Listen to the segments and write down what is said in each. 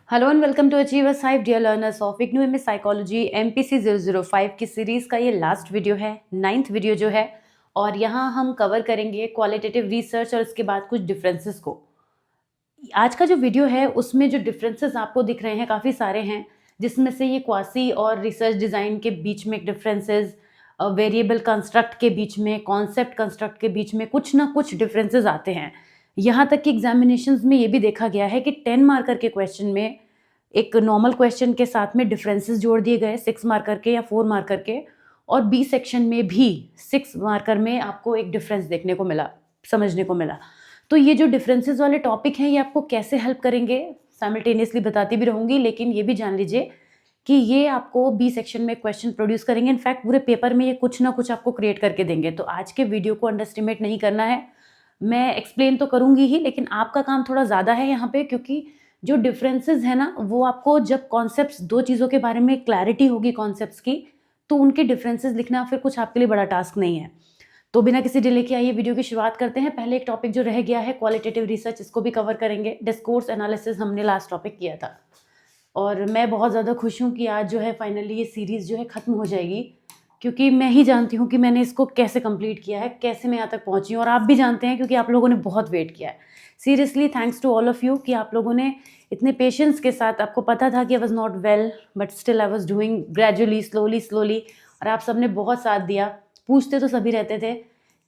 Hello and welcome to Achievers Hive dear learners of IGNOU MS psychology MPC 005 की series का ये last video है, 9th video जो है। और यहाँ हम कवर करेंगे क्वालिटेटिव रिसर्च और इसके बाद कुछ डिफरेंसेस को। आज का जो वीडियो है उसमें जो डिफरेंसेस आपको दिख रहे हैं काफ़ी सारे हैं, जिसमें से ये क्वासी और रिसर्च डिज़ाइन के बीच में डिफरेंसेस, वेरिएबल कंस्ट्रक्ट के बीच में, कॉन्सेप्ट कंस्ट्रक्ट के बीच में कुछ ना कुछ डिफरेंसेस आते हैं। यहाँ तक कि एग्जामिनेशंस में ये भी देखा गया है कि 10 मार्कर के क्वेश्चन में एक नॉर्मल क्वेश्चन के साथ में डिफरेंसेस जोड़ दिए गए 6 मार्कर के या 4 मार्कर के, और बी सेक्शन में भी 6 मार्कर में आपको एक डिफरेंस देखने को मिला, समझने को मिला। तो ये जो डिफरेंसेस वाले टॉपिक हैं ये आपको कैसे हेल्प करेंगे साइमल्टेनियसली बताती भी रहूँगी, लेकिन ये भी जान लीजिए कि ये आपको बी सेक्शन में क्वेश्चन प्रोड्यूस करेंगे। इनफैक्ट पूरे पेपर में ये कुछ ना कुछ आपको क्रिएट करके देंगे। तो आज के वीडियो को अंडर एस्टिमेट नहीं करना है, मैं एक्सप्लेन तो करूँगी ही, लेकिन आपका काम थोड़ा ज़्यादा है यहाँ पे, क्योंकि जो डिफरेंसेस है ना वो आपको जब कॉन्सेप्ट्स, दो चीज़ों के बारे में क्लैरिटी होगी कॉन्सेप्ट्स की, तो उनके डिफरेंसेस लिखना फिर कुछ आपके लिए बड़ा टास्क नहीं है। तो बिना किसी डिले के आइए वीडियो की शुरुआत करते हैं। पहले एक टॉपिक जो रह गया है क्वालिटेटिव रिसर्च, इसको भी कवर करेंगे। डिस्कोर्स एनालिसिस हमने लास्ट टॉपिक किया था, और मैं बहुत ज़्यादा खुश हूँ कि आज जो है फाइनली ये सीरीज़ जो है ख़त्म हो जाएगी, क्योंकि मैं ही जानती हूँ कि मैंने इसको कैसे कंप्लीट किया है, कैसे मैं यहाँ तक पहुँची हूँ, और आप भी जानते हैं क्योंकि आप लोगों ने बहुत वेट किया है। Seriously thanks to all of you कि आप लोगों ने इतने पेशेंस के साथ, आपको पता था कि I was not well but still I was doing gradually slowly, और आप सब ने बहुत साथ दिया। पूछते तो सभी रहते थे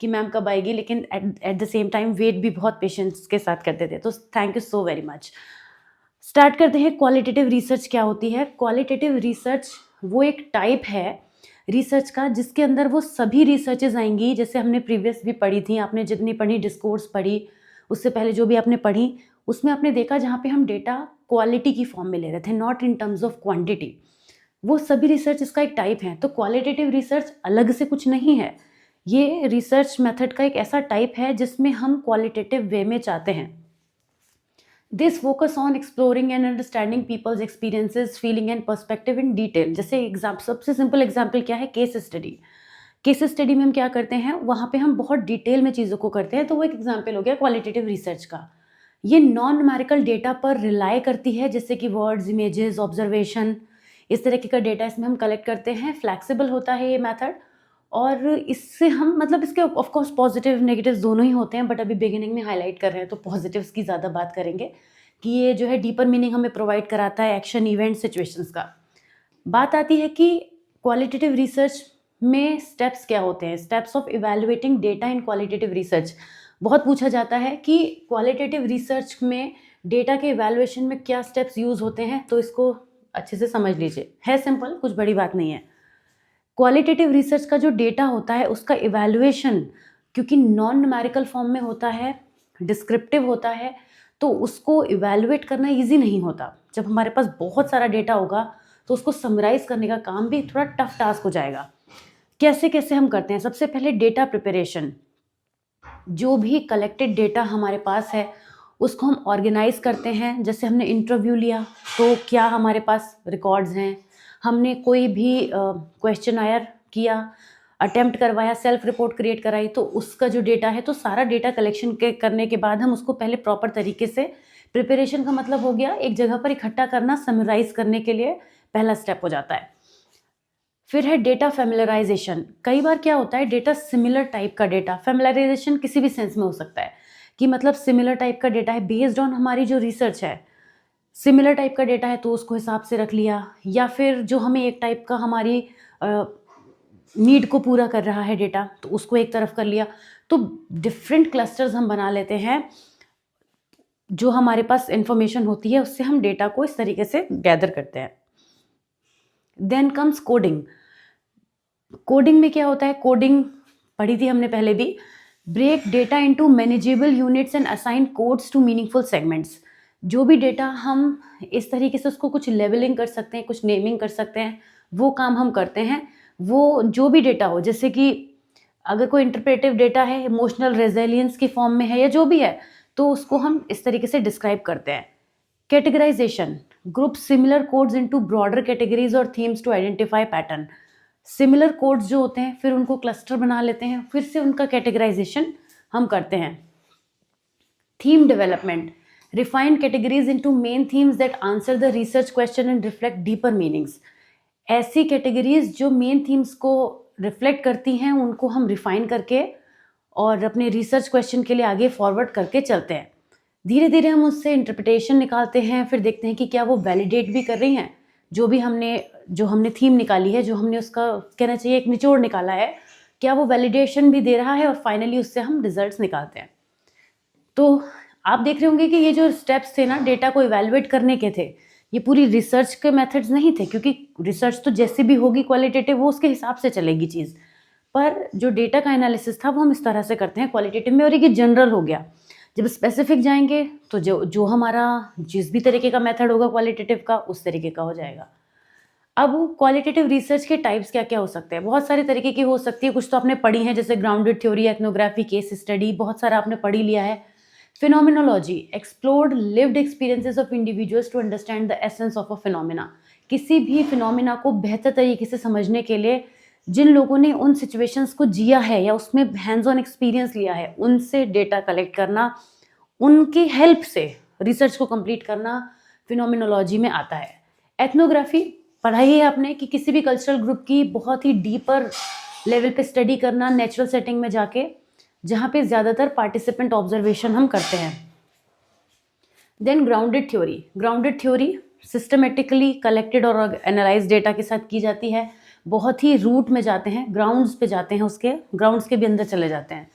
कि मैम कब आएगी, लेकिन at the same time wait भी बहुत पेशेंस के साथ करते थे। तो thank you so very much. Start करते हैं। क्वालिटेटिव रिसर्च क्या होती है? क्वालिटेटिव रिसर्च वो एक टाइप है रिसर्च का जिसके अंदर वो सभी रिसर्चेज आएंगी, जैसे हमने प्रीवियस भी पढ़ी थी, आपने जितनी पढ़ी, डिस्कोर्स पढ़ी, उससे पहले जो भी आपने पढ़ी, उसमें आपने देखा जहाँ पे हम डेटा क्वालिटी की फॉर्म में ले रहे थे, not in terms of quantity. वो सभी रिसर्च इसका एक टाइप है। तो क्वालिटेटिव रिसर्च अलग से कुछ नहीं है, ये रिसर्च मेथड का एक ऐसा टाइप है जिसमें हम क्वालिटेटिव वे में चाहते हैं। This focus on exploring and understanding people's experiences, feeling and perspective in detail. जैसे सबसे सिंपल एग्जाम्पल क्या है? Case study. केस स्टडी में हम क्या करते हैं, वहाँ पे हम बहुत डिटेल में चीज़ों को करते हैं, तो वो एक एग्जाम्पल हो गया क्वालिटेटिव रिसर्च का। ये नॉन न्यूमेरिकल डेटा पर रिलाई करती है, जैसे कि वर्ड्स, इमेजेस, ऑब्जर्वेशन, इस तरीके का डेटा इसमें हम कलेक्ट करते हैं। फ्लैक्सिबल होता है ये मेथड, और इससे हम, मतलब इसके ऑफ कोर्स पॉजिटिव नेगेटिव्स दोनों ही होते हैं, बट अभी बिगिनिंग में हाईलाइट कर रहे हैं तो पॉजिटिव्स की ज़्यादा बात करेंगे कि ये जो है डीपर मीनिंग हमें प्रोवाइड कराता है एक्शन, इवेंट, सिचुएशंस का। बात आती है कि क्वालिटेटिव रिसर्च में स्टेप्स क्या होते हैं। Steps of evaluating data in qualitative research बहुत पूछा जाता है कि क्वालिटेटिव रिसर्च में डेटा के इवैल्यूएशन में क्या स्टेप्स यूज़ होते हैं, तो इसको अच्छे से समझ लीजिए। है सिंपल, कुछ बड़ी बात नहीं है। क्वालिटेटिव रिसर्च का जो डेटा होता है उसका इवैल्यूएशन, क्योंकि नॉन न्यूमेरिकल फॉर्म में होता है, डिस्क्रिप्टिव होता है, तो उसको इवैल्यूएट करना इजी नहीं होता। जब हमारे पास बहुत सारा डेटा होगा तो उसको समराइज करने का काम भी थोड़ा टफ टास्क हो जाएगा। कैसे कैसे हम करते हैं? सबसे पहले डेटा प्रिपरेशन। जो भी कलेक्टेड डेटा हमारे पास है उसको हम ऑर्गेनाइज करते हैं। जैसे हमने इंटरव्यू लिया तो क्या हमारे पास रिकॉर्ड्स हैं, हमने कोई भी क्वेश्चनायर किया, अटेम्प्ट करवाया, सेल्फ रिपोर्ट क्रिएट कराई, तो उसका जो डेटा है, तो सारा डेटा कलेक्शन करने के बाद हम उसको पहले प्रॉपर तरीके से, प्रिपरेशन का मतलब हो गया एक जगह पर इकट्ठा करना, समराइज करने के लिए पहला स्टेप हो जाता है। फिर है डेटा फेमिलराइजेशन। कई बार क्या होता है, डेटा सिमिलर टाइप का डेटा, फेमिलराइजेशन किसी भी सेंस में हो सकता है कि मतलब सिमिलर टाइप का डेटा है, बेस्ड ऑन हमारी जो रिसर्च है, सिमिलर टाइप का डेटा है तो उसको हिसाब से रख लिया, या फिर जो हमें एक टाइप का हमारी नीड को पूरा कर रहा है डेटा, तो उसको एक तरफ कर लिया। तो डिफरेंट क्लस्टर्स हम बना लेते हैं, जो हमारे पास इंफॉर्मेशन होती है उससे हम डेटा को इस तरीके से गैदर करते हैं। Then comes coding. कोडिंग में क्या होता है? कोडिंग पढ़ी थी हमने पहले भी। Break data into manageable units and assign codes to meaningful segments. जो भी डेटा हम इस तरीके से उसको कुछ लेवलिंग कर सकते हैं, कुछ नेमिंग कर सकते हैं, वो काम हम करते हैं। वो जो भी डेटा हो, जैसे कि अगर कोई इंटरप्रेटिव डेटा है, इमोशनल रेजिलियंस की फॉर्म में है या जो भी है, तो उसको हम इस तरीके से डिस्क्राइब करते हैं। Categorization, group similar codes into broader categories और themes to identify pattern. Similar codes जो होते हैं फिर उनको क्लस्टर बना लेते हैं, फिर से उनका कैटेगराइजेशन हम करते हैं। Theme development, Refine categories into main themes that answer the research question and reflect deeper meanings. ऐसी कैटेगरीज जो मेन थीम्स को रिफ्लेक्ट करती हैं उनको हम रिफाइन करके और अपने रिसर्च क्वेश्चन के लिए आगे फॉरवर्ड करके चलते हैं। धीरे धीरे हम उससे इंटरप्रिटेशन निकालते हैं, फिर देखते हैं कि क्या वो वैलिडेट भी कर रही हैं जो हमने थीम निकाली है, जो हमने उसका कहना चाहिए एक निचोड़ निकाला है, क्या वो वैलिडेशन भी दे रहा है, और फाइनली उससे हम रिजल्ट्स निकालते हैं। तो आप देख रहे होंगे कि ये जो स्टेप्स थे ना डेटा को इवैल्यूएट करने के थे, ये पूरी रिसर्च के मेथड्स नहीं थे, क्योंकि रिसर्च तो जैसी भी होगी क्वालिटेटिव वो उसके हिसाब से चलेगी चीज़, पर जो डेटा का एनालिसिस था वो हम इस तरह से करते हैं क्वालिटेटिव में, और ये जनरल हो गया। जब स्पेसिफिक जाएंगे तो जो हमारा जिस भी तरीके का मेथड होगा क्वालिटेटिव का उस तरीके का हो जाएगा। अब क्वालिटेटिव रिसर्च के टाइप्स क्या क्या हो सकते हैं, बहुत सारे तरीके की हो सकती है। कुछ तो आपने पढ़ी हैं, जैसे grounded theory, ethnography, case study, बहुत सारा आपने पढ़ ही लिया है। Phenomenology explored lived experiences of individuals to understand the essence of a phenomena. किसी भी फिनोमिना को बेहतर तरीके से समझने के लिए जिन लोगों ने उन सिचुएशंस को जिया है या उसमें हैंड्स ऑन एक्सपीरियंस लिया है उनसे डेटा कलेक्ट करना, उनकी हेल्प से रिसर्च को कंप्लीट करना फिनोमिनोलॉजी में आता है। एथनोग्राफी पढ़ाई है आपने कि किसी भी कल्चरल ग्रुप की बहुत ही डीपर लेवल पे स्टडी करना नेचुरल सेटिंग में जाके, जहाँ पे ज़्यादातर पार्टिसिपेंट ऑब्जर्वेशन हम करते हैं। Then grounded theory systematically collected और एनालाइज डेटा के साथ की जाती है, बहुत ही रूट में जाते हैं, ग्राउंड्स पे जाते हैं, उसके ग्राउंड्स के भी अंदर चले जाते हैं।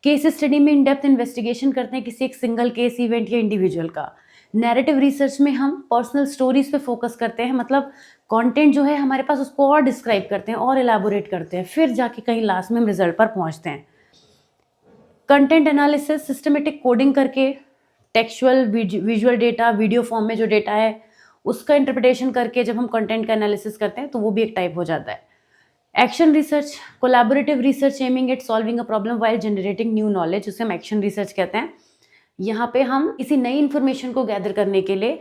केस स्टडी में इन डेप्थ इन्वेस्टिगेशन करते हैं किसी एक सिंगल केस, इवेंट या इंडिविजुअल का। नैरेटिव रिसर्च में हम पर्सनल स्टोरीज पे फोकस करते हैं, मतलब कंटेंट जो है हमारे पास उसको और डिस्क्राइब करते हैं और एलाबोरेट करते हैं, फिर जाके कहीं लास्ट में हम रिजल्ट पर पहुंचते हैं। कंटेंट एनालिसिस सिस्टमेटिक कोडिंग करके textual visual data, video form में जो डेटा है उसका इंटरप्रिटेशन करके जब हम कंटेंट का एनालिसिस करते हैं तो वो भी एक टाइप हो जाता है। Action research collaborative research aiming at solving a problem while generating new knowledge, उसे हम एक्शन रिसर्च कहते हैं। यहाँ पे हम किसी नई इन्फॉर्मेशन को गैदर करने के लिए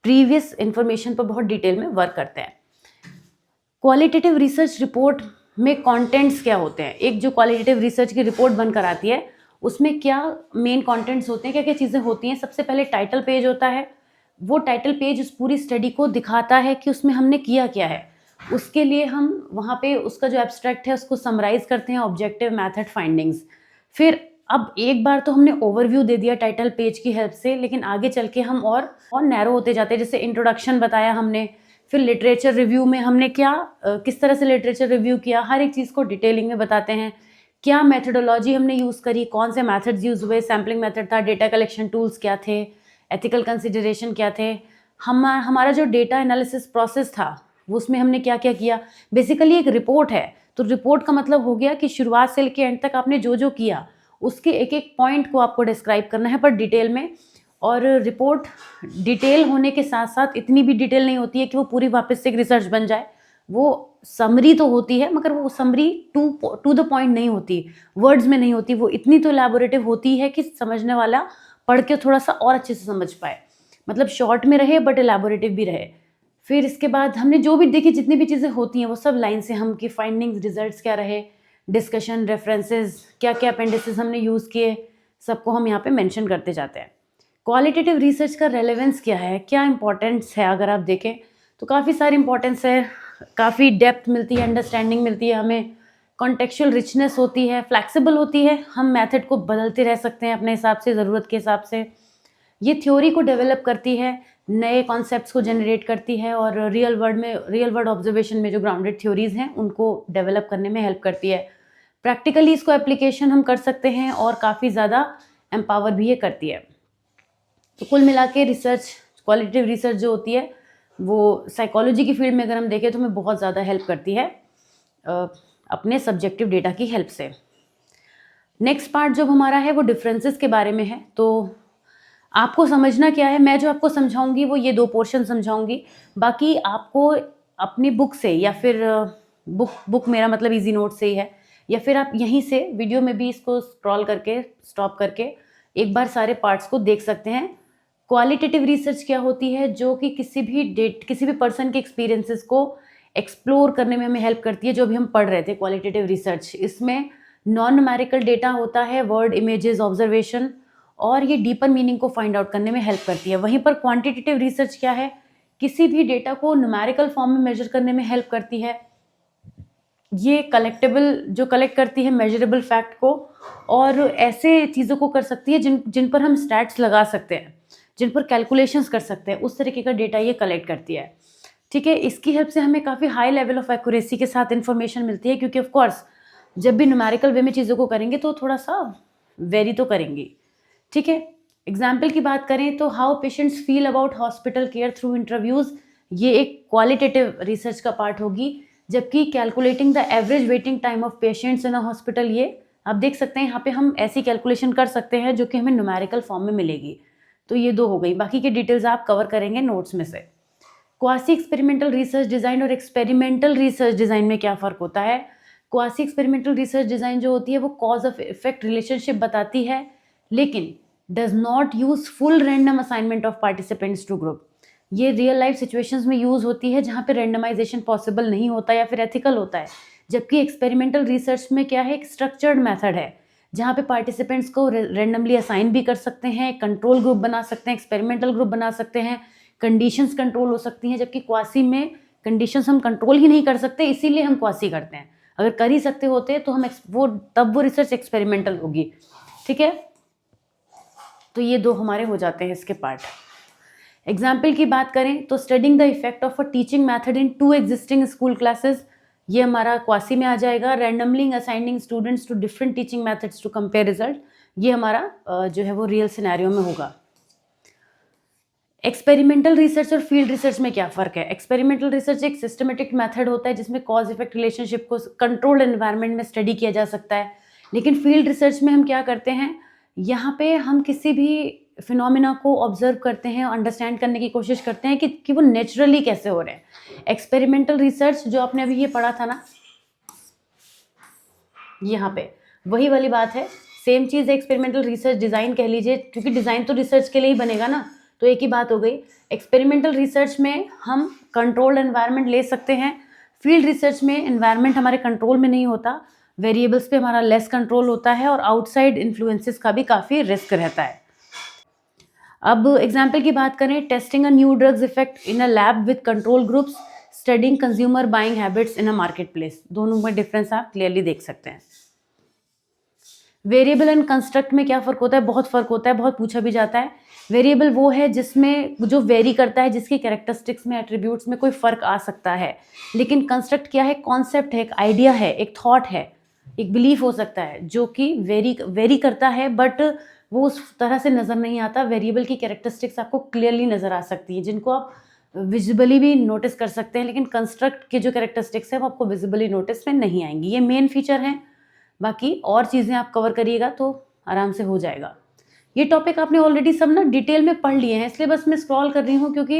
प्रीवियस इन्फॉर्मेशन पर बहुत डिटेल में वर्क करते हैं। क्वालिटेटिव रिसर्च रिपोर्ट में कंटेंट्स क्या होते हैं, एक जो क्वालिटेटिव रिसर्च की रिपोर्ट बनकर आती है उसमें क्या मेन कंटेंट्स होते हैं, क्या क्या चीज़ें होती हैं। सबसे पहले टाइटल पेज होता है, वो टाइटल पेज उस पूरी स्टडी को दिखाता है कि उसमें हमने किया क्या है। उसके लिए हम वहाँ पे उसका जो एब्स्ट्रैक्ट है उसको समराइज करते हैं, ऑब्जेक्टिव, मेथड, फाइंडिंग्स। फिर अब एक बार तो हमने ओवरव्यू दे दिया टाइटल पेज की हेल्प से, लेकिन आगे चल के हम और नैरो होते जाते हैं। जैसे इंट्रोडक्शन बताया हमने, फिर लिटरेचर रिव्यू में हमने किस तरह से लिटरेचर रिव्यू किया, हर एक चीज़ को डिटेलिंग में बताते हैं। क्या मेथडोलॉजी हमने यूज़ करी, कौन से मेथड्स यूज़ हुए, सैम्पलिंग मेथड था, डेटा कलेक्शन टूल्स क्या थे, एथिकल कंसिडरेशन क्या थे, हमारा जो डेटा एनालिसिस प्रोसेस था वो उसमें हमने क्या क्या किया। बेसिकली एक रिपोर्ट है, तो रिपोर्ट का मतलब हो गया कि शुरुआत से लेकर एंड तक आपने जो जो किया उसके एक एक पॉइंट को आपको डिस्क्राइब करना है, पर डिटेल में। और रिपोर्ट डिटेल होने के साथ साथ इतनी भी डिटेल नहीं होती है कि वो पूरी वापस से एक रिसर्च बन जाए। वो समरी तो होती है मगर वो समरी टू द पॉइंट नहीं होती, वर्ड्स में नहीं होती, वो इतनी तो एलैबोरेटिव होती है कि समझने वाला पढ़ के थोड़ा सा और अच्छे से समझ पाए, मतलब शॉर्ट में रहे बट एलैबोरेटिव भी रहे। फिर इसके बाद हमने जो भी देखी, जितनी भी चीज़ें होती हैं वो सब लाइन से हम की फाइंडिंग्स, रिजल्ट्स क्या रहे, डिस्कशन, रेफरेंसेस, क्या क्या अपेंडिसेस हमने यूज़ किए, सबको हम यहाँ पे मेंशन करते जाते हैं। क्वालिटेटिव रिसर्च का रेलेवेंस क्या है, क्या इंपॉर्टेंस है, अगर आप देखें तो काफ़ी सारी इंपॉर्टेंस है, काफ़ी डेप्थ मिलती है, अंडरस्टैंडिंग मिलती है हमें, कॉन्टेक्चुअल रिचनेस होती है, फ्लैक्सिबल होती है, हम मेथड को बदलते रह सकते हैं अपने हिसाब से, ज़रूरत के हिसाब से। ये थ्योरी को डेवलप करती है, नए कॉन्सेप्ट्स को जनरेट करती है, और रियल वर्ल्ड ऑब्जर्वेशन में जो ग्राउंडेड थ्योरीज हैं उनको डेवलप करने में हेल्प करती है। प्रैक्टिकली इसको एप्लीकेशन हम कर सकते हैं और काफ़ी ज़्यादा एम्पावर भी ये करती है। तो कुल मिला के रिसर्च, क्वालिटेटिव रिसर्च जो होती है वो साइकोलॉजी की फील्ड में अगर हम देखें तो हमें बहुत ज़्यादा हेल्प करती है अपने सब्जेक्टिव डेटा की हेल्प से। नेक्स्ट पार्ट जो हमारा है वो डिफरेंसेस के बारे में है। तो आपको समझना क्या है, मैं जो आपको समझाऊंगी वो ये 2 पोर्शन समझाऊंगी, बाकी आपको अपनी बुक से या फिर बुक मेरा मतलब इजी नोट से ही है, या फिर आप यहीं से वीडियो में भी इसको स्क्रॉल करके स्टॉप करके एक बार सारे पार्ट्स को देख सकते हैं। क्वालिटेटिव रिसर्च क्या होती है, जो कि किसी भी पर्सन के एक्सपीरियंसेस को एक्सप्लोर करने में हमें हेल्प करती है, जो भी हम पढ़ रहे थे क्वालिटेटिव रिसर्च। इसमें नॉन न्यूमेरिकल डेटा होता है, वर्ड, इमेजेस, ऑब्जर्वेशन, और ये डीपर मीनिंग को फाइंड आउट करने में हेल्प करती है। वहीं पर क्वांटिटेटिव रिसर्च क्या है, किसी भी डेटा को न्यूमेरिकल फॉर्म में मेजर करने में हेल्प करती है। ये जो कलेक्ट करती है मेजरेबल फैक्ट को, और ऐसे चीज़ों को कर सकती है जिन पर हम स्टैट्स लगा सकते हैं, जिन पर कैलकुलेशंस कर सकते हैं, उस तरीके का डेटा ये कलेक्ट करती है। ठीक है, इसकी हेल्प से हमें काफ़ी हाई लेवल ऑफ एक्यूरेसी के साथ इन्फॉर्मेशन मिलती है, क्योंकि ऑफ कोर्स जब भी न्यूमेरिकल वे में चीज़ों को करेंगे तो थोड़ा सा वेरी तो करेंगी। ठीक है, एग्जाम्पल की बात करें तो how patients feel about hospital care through interviews, ये एक क्वालिटेटिव रिसर्च का पार्ट होगी। जबकि calculating the average waiting time of patients in a hospital, ये आप देख सकते हैं यहाँ पे हम ऐसी कैलकुलेशन कर सकते हैं जो कि हमें न्यूमेरिकल फॉर्म में मिलेगी। तो ये 2 हो गई, बाकी की डिटेल्स आप कवर करेंगे नोट्स में से। क्वासी एक्सपेरिमेंटल रिसर्च डिज़ाइन और एक्सपेरिमेंटल रिसर्च डिज़ाइन में क्या फ़र्क होता है। क्वासी एक्सपेरिमेंटल रिसर्च डिज़ाइन जो होती है वो कॉज ऑफ इफेक्ट रिलेशनशिप बताती है, लेकिन does not use full random assignment of participants to group. ये रियल लाइफ सिचुएशंस में यूज़ होती है जहाँ पे रैंडमाइजेशन पॉसिबल नहीं होता या फिर एथिकल होता है। जबकि एक्सपेरिमेंटल रिसर्च में क्या है, एक स्ट्रक्चर्ड मेथड है जहाँ पे पार्टिसिपेंट्स को रैंडमली असाइन भी कर सकते हैं, कंट्रोल ग्रुप बना सकते हैं, एक्सपेरिमेंटल ग्रुप बना सकते हैं, कंडीशंस कंट्रोल हो सकती हैं। जबकि क्वासी में कंडीशंस हम कंट्रोल ही नहीं कर सकते, इसीलिए हम क्वासी करते हैं। अगर कर ही सकते होते तो हम वो रिसर्च एक्सपेरिमेंटल होगी। ठीक है, तो ये 2 हमारे हो जाते हैं इसके पार्ट। एग्जाम्पल की बात करें तो studying the effect of a teaching method in 2 existing school classes, ये हमारा क्वासी में आ जाएगा। Randomly assigning students to different teaching methods to compare result, ये हमारा जो है वो रियल सिनेरियो में होगा। एक्सपेरिमेंटल रिसर्च और फील्ड रिसर्च में क्या फ़र्क है। एक्सपेरिमेंटल रिसर्च एक सिस्टमेटिक मेथड होता है जिसमें कॉज इफेक्ट रिलेशनशिप को कंट्रोल्ड एनवायरनमेंट में स्टडी किया जा सकता है। लेकिन फील्ड रिसर्च में हम क्या करते हैं, यहाँ पे हम किसी भी फिनोमिना को ऑब्जर्व करते हैं, अंडरस्टैंड करने की कोशिश करते हैं कि वो नेचुरली कैसे हो रहे हैं। एक्सपेरिमेंटल रिसर्च जो आपने अभी ये पढ़ा था ना, यहाँ पे वही वाली बात है, सेम चीज़ है। एक्सपेरिमेंटल रिसर्च डिज़ाइन कह लीजिए, क्योंकि डिज़ाइन तो रिसर्च के लिए ही बनेगा ना, तो एक ही बात हो गई। एक्सपेरिमेंटल रिसर्च में हम कंट्रोल्ड एनवायरनमेंट ले सकते हैं, फील्ड रिसर्च में एनवायरनमेंट हमारे कंट्रोल में नहीं होता, वेरिएबल्स पे हमारा लेस कंट्रोल होता है और आउटसाइड इन्फ्लुएंसेस का भी काफ़ी रिस्क रहता है। अब एग्जाम्पल की बात करें, testing a new drugs effect in a lab with control groups, studying consumer buying habits in a market place, दोनों में डिफरेंस आप क्लियरली देख सकते हैं। वेरिएबल एंड कंस्ट्रक्ट में क्या फ़र्क होता है, बहुत फ़र्क होता है, बहुत पूछा भी जाता है। वेरिएबल वो है जिसमें जो वेरी करता है, जिसकी कैरेक्टरिस्टिक्स में, एट्रीब्यूट्स में कोई फ़र्क आ सकता है। लेकिन कंस्ट्रक्ट क्या है, कॉन्सेप्ट है, एक आइडिया है, एक थॉट है, एक बिलीफ हो सकता है जो कि वेरी करता है, बट वो उस तरह से नज़र नहीं आता। वेरिएबल की कैरेक्टरिस्टिक्स आपको क्लियरली नज़र आ सकती हैं, जिनको आप विजिबली भी नोटिस कर सकते हैं, लेकिन कंस्ट्रक्ट की जो कैरेक्टरिस्टिक्स है वो आपको विजिबली नोटिस में नहीं आएंगी। ये मेन फीचर हैं, बाकी और चीज़ें आप कवर करिएगा तो आराम से हो जाएगा। ये टॉपिक आपने ऑलरेडी सब ना डिटेल में पढ़ लिए हैं, इसलिए बस मैं स्क्रॉल कर रही हूँ, क्योंकि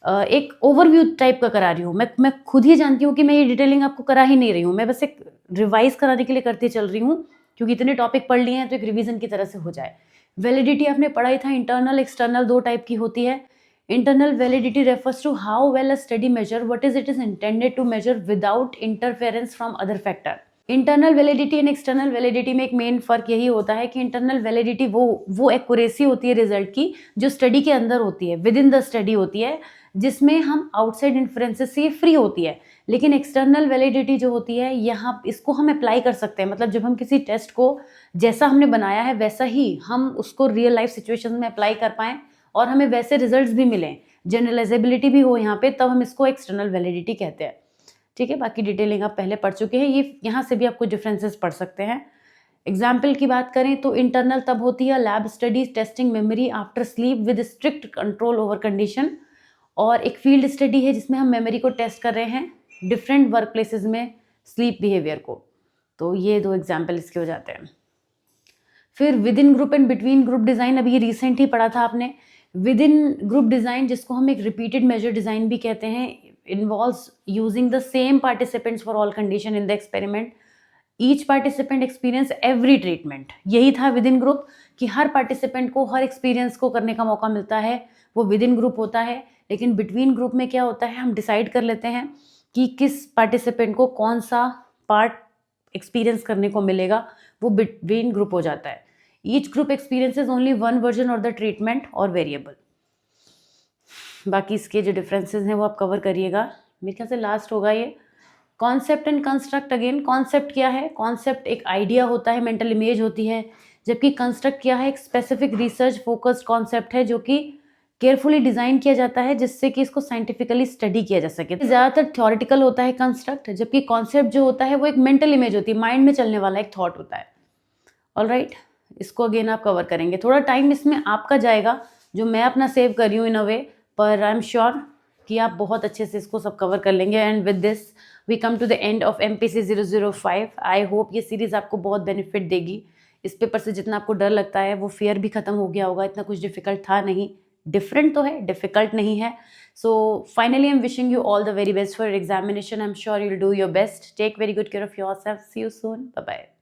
एक ओवरव्यू टाइप का करा रही हूँ। मैं खुद ही जानती हूँ कि मैं ये डिटेलिंग आपको करा ही नहीं रही हूँ, मैं बस एक रिवाइज कराने के लिए करती चल रही हूँ, क्योंकि इतने टॉपिक पढ़ लिए हैं तो एक रिवीजन की तरह से हो जाए। वैलिडिटी आपने पढ़ा ही था, इंटरनल एक्सटर्नल 2 टाइप की होती है। Internal validity refers to how well a study measure what is it is intended to measure without interference from other factor. Internal validity and external validity में एक मेन फर्क यही होता है कि इंटरनल वैलिडिटी वो एक्यूरेसी होती है रिजल्ट की जो स्टडी के अंदर होती है, विद इन द स्टडी होती है, जिसमें हम आउटसाइड इन्फ्लुएंसेस से फ्री होती है। लेकिन एक्सटर्नल वैलिडिटी जो होती है, यहाँ इसको हम अप्लाई कर सकते हैं, मतलब जब हम किसी टेस्ट को जैसा हमने बनाया है वैसा ही हम उसको रियल लाइफ सिचुएशन में अप्लाई कर पाएँ और हमें वैसे रिजल्ट्स भी मिलें, जनरलाइजेबिलिटी भी हो यहाँ पे, तब हम इसको एक्सटर्नल वैलिडिटी कहते हैं। ठीक है, बाकी डिटेलिंग आप पहले पढ़ चुके हैं, ये यहाँ से भी आपको डिफरेंसेस पढ़ सकते हैं। एग्जाम्पल की बात करें तो इंटरनल तब होती है lab studies testing memory after sleep with strict control over condition, और एक फील्ड स्टडी है जिसमें हम मेमोरी को टेस्ट कर रहे हैं डिफरेंट वर्क प्लेसेस में स्लीप बिहेवियर को। तो ये 2 एग्जाम्पल इसके हो जाते हैं। फिर with in group and between group design, अभी ये रिसेंट ही पढ़ा था आपने। विद इन ग्रुप डिज़ाइन, जिसको हम एक रिपीटेड मेजर डिज़ाइन भी कहते हैं, involves using the same participants for all condition in the experiment. Each participant experience every treatment. यही था विद इन ग्रुप, कि हर पार्टिसिपेंट को हर एक्सपीरियंस को करने का मौका मिलता है, वो विद इन ग्रुप होता है। लेकिन बिटवीन ग्रुप में क्या होता है, हम डिसाइड कर लेते हैं कि किस पार्टिसिपेंट को कौन सा पार्ट एक्सपीरियंस करने को मिलेगा, वो बिटवीन ग्रुप हो जाता है। Each group experiences only one version और द ट्रीटमेंट और वेरिएबल। बाकी इसके जो डिफरेंसेस हैं वो आप कवर करिएगा। मेरे ख्याल से लास्ट होगा ये concept and construct. Again concept क्या है? कॉन्सेप्ट एक आइडिया होता है, मेंटल इमेज होती है, जबकि कंस्ट्रक्ट क्या है? एक स्पेसिफिक रिसर्च फोकस्ड कॉन्सेप्ट है जो कि केयरफुली डिजाइन किया जाता है जिससे कि इसको साइंटिफिकली स्टडी किया जा सके। ज्यादातर थ्योरेटिकल होता है कंस्ट्रक्ट, जबकि कॉन्सेप्ट जो होता है वो एक मेंटल इमेज होती है, माइंड में चलने वाला एक थॉट होता है। ऑलराइट, इसको अगेन आप कवर करेंगे। थोड़ा टाइम इसमें आपका जाएगा जो मैं अपना सेव कर रही हूँ इन अ वे, पर आई एम श्योर कि आप बहुत अच्छे से इसको सब कवर कर लेंगे। And with this we come to the end of MPC 005। I hope ये सीरीज आपको बहुत बेनिफिट देगी। इस पेपर से जितना आपको डर लगता है वो फियर भी खत्म हो गया होगा। इतना कुछ डिफिकल्ट था नहीं, डिफरेंट तो है, डिफिकल्ट नहीं है। So finally I am wishing you all the very best for examination. I am sure you will do your best. Take very good care of yourself. See you soon. Bye bye.